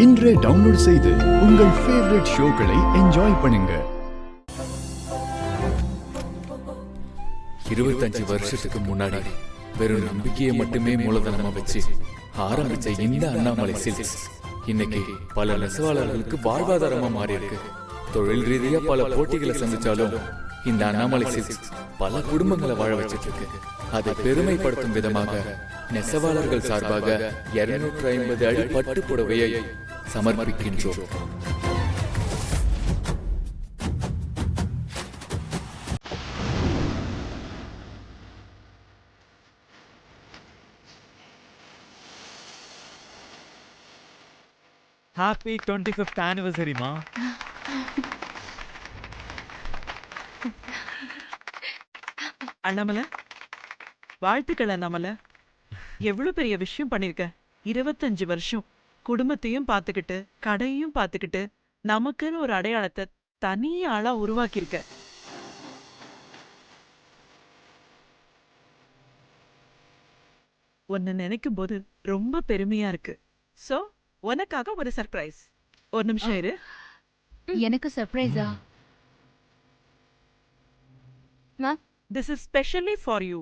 இன்றே டவுன்லோட் செய்து உங்கள் ஃபேவரட் ஷோக்களை என்ஜாய் பண்ணுங்க. 25 வருஷத்துக்கு முன்னாடி வெறும் நம்பிக்கையை மட்டுமே மூலதனமா வச்சு ஆரம்பிச்ச இந்த அண்ணாமலை சில்க்ஸ் இன்னைக்கு பல நெசவாளர்களுக்கு வாழ்வாதாரமா மாறி இருக்கு. தொழில் ரீதியா பல போட்டிகளை சந்திச்சாலும் இந்த அண்ணாமலை சில்க்ஸ் பல குடும்பங்களை வாழ வச்சிட்டு இருக்கு. அதை பெருமைப்படுத்தும் விதமாக நெசவாளர்கள் சார்பாக 250 அடி பட்டு புடவையை சமர்ப்பிக்கின்றோம். Happy 25th anniversary, ma. Annamalai, வாழ்த்துக்கள் அண்ணாமலை. எவ்வளவு பெரிய விஷயம் பண்ணிருக்க. 25 வருஷம் குடும்பத்தையும் பார்த்துக்கிட்டு கடையையும் பார்த்துக்கிட்டு நமக்குன்னு ஒரு அடையாளத்தை தனி ஆளா உருவாக்கியிருக்க. உன்னை நினைக்கும் போது ரொம்ப பெருமையா இருக்கு. சோ உனக்காக ஒரு சர்ப்ரைஸ். ஒரு நிமிஷம் இரு. எனக்கு சர்ப்ரைஸா? This is specially for you.